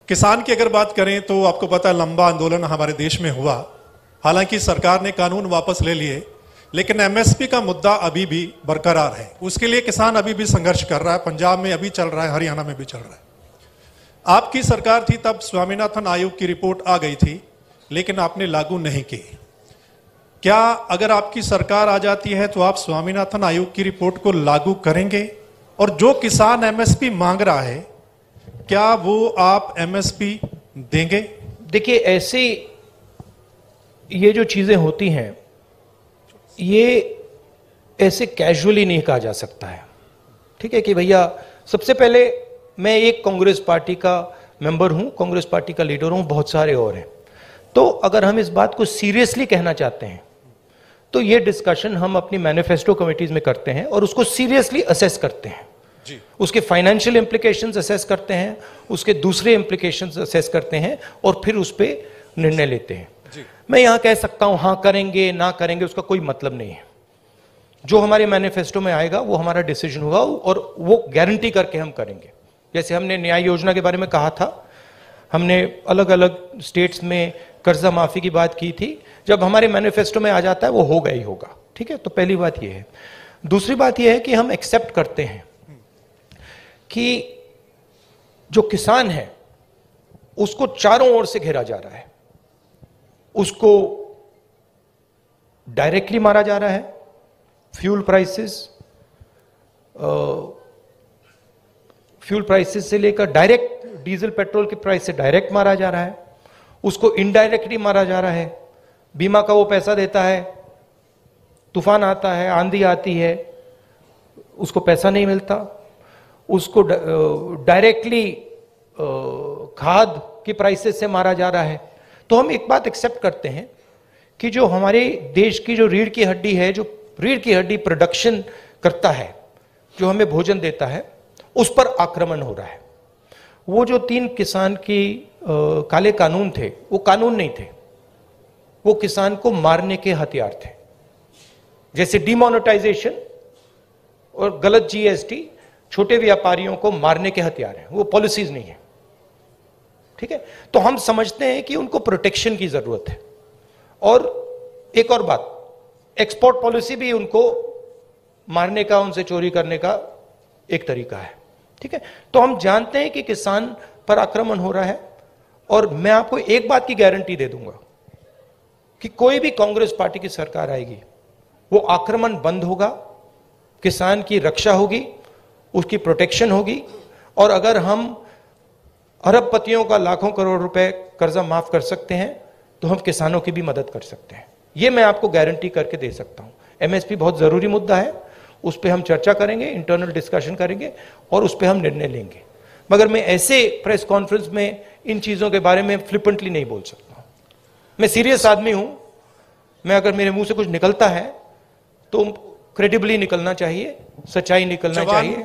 किसान की अगर बात करें तो आपको पता है लंबा आंदोलन हमारे देश में हुआ। हालांकि सरकार ने कानून वापस ले लिए, लेकिन एमएसपी का मुद्दा अभी भी बरकरार है। उसके लिए किसान अभी भी संघर्ष कर रहा है। पंजाब में अभी चल रहा है, हरियाणा में भी चल रहा है। आपकी सरकार थी तब स्वामीनाथन आयोग की रिपोर्ट आ गई थी, लेकिन आपने लागू नहीं की। क्या अगर आपकी सरकार आ जाती है तो आप स्वामीनाथन आयोग की रिपोर्ट को लागू करेंगे? और जो किसान एमएसपी मांग रहा है, क्या वो आप एमएसपी देंगे? देखिए, ऐसी ये जो चीजें होती हैं, ये ऐसे कैजुअली नहीं कहा जा सकता है। ठीक है कि भैया, सबसे पहले मैं एक कांग्रेस पार्टी का मेंबर हूं, कांग्रेस पार्टी का लीडर हूं, बहुत सारे और हैं। तो अगर हम इस बात को सीरियसली कहना चाहते हैं तो ये डिस्कशन हम अपनी मैनिफेस्टो कमिटीज में करते हैं और उसको सीरियसली असेस करते हैं जी। उसके फाइनेंशियल इंप्लीकेशंस असेस करते हैं, उसके दूसरे इंप्लीकेशंस असेस करते हैं और फिर उस पर निर्णय लेते हैं जी। मैं यहां कह सकता हूं हाँ करेंगे ना करेंगे, उसका कोई मतलब नहीं है। जो हमारे मैनिफेस्टो में आएगा वो हमारा डिसीजन होगा और वो गारंटी करके हम करेंगे। जैसे हमने न्याय योजना के बारे में कहा था, हमने अलग अलग स्टेट्स में कर्जा माफी की बात की थी। जब हमारे मैनिफेस्टो में आ जाता है वो होगा ही होगा। ठीक है, तो पहली बात ये है। दूसरी बात ये है कि हम एक्सेप्ट करते हैं कि जो किसान है उसको चारों ओर से घेरा जा रहा है। उसको डायरेक्टली मारा जा रहा है, फ्यूल प्राइसेस से लेकर डायरेक्ट डीजल पेट्रोल के प्राइस से डायरेक्ट मारा जा रहा है। उसको इनडायरेक्टली मारा जा रहा है। बीमा का वो पैसा देता है, तूफान आता है, आंधी आती है, उसको पैसा नहीं मिलता। उसको डायरेक्टली खाद की प्राइसेस से मारा जा रहा है। तो हम एक बात एक्सेप्ट करते हैं कि जो हमारे देश की जो रीढ़ की हड्डी है, जो रीढ़ की हड्डी प्रोडक्शन करता है, जो हमें भोजन देता है, उस पर आक्रमण हो रहा है। वो जो 3 किसान की काले कानून थे, वो कानून नहीं थे, वो किसान को मारने के हथियार थे। जैसे डिमोनेटाइजेशन और गलत जीएसटी छोटे व्यापारियों को मारने के हथियार हैं, वो पॉलिसीज नहीं है। ठीक है, तो हम समझते हैं कि उनको प्रोटेक्शन की जरूरत है। और एक और बात, एक्सपोर्ट पॉलिसी भी उनको मारने का, उनसे चोरी करने का एक तरीका है। ठीक है, तो हम जानते हैं कि किसान पर आक्रमण हो रहा है। और मैं आपको एक बात की गारंटी दे दूंगा कि कोई भी कांग्रेस पार्टी की सरकार आएगी, वो आक्रमण बंद होगा, किसान की रक्षा होगी, उसकी प्रोटेक्शन होगी। और अगर हम अरबपतियों का लाखों करोड़ रुपए कर्जा माफ कर सकते हैं तो हम किसानों की भी मदद कर सकते हैं। यह मैं आपको गारंटी करके दे सकता हूं। एमएसपी बहुत जरूरी मुद्दा है, उस पर हम चर्चा करेंगे, इंटरनल डिस्कशन करेंगे और उस पर हम निर्णय लेंगे। मगर मैं ऐसे प्रेस कॉन्फ्रेंस में इन चीजों के बारे में फ्लिपेंटली नहीं बोल सकता। मैं सीरियस आदमी हूं। मैं अगर मेरे मुंह से कुछ निकलता है तो क्रेडिबली निकलना चाहिए, सच्चाई निकलना चाहिए।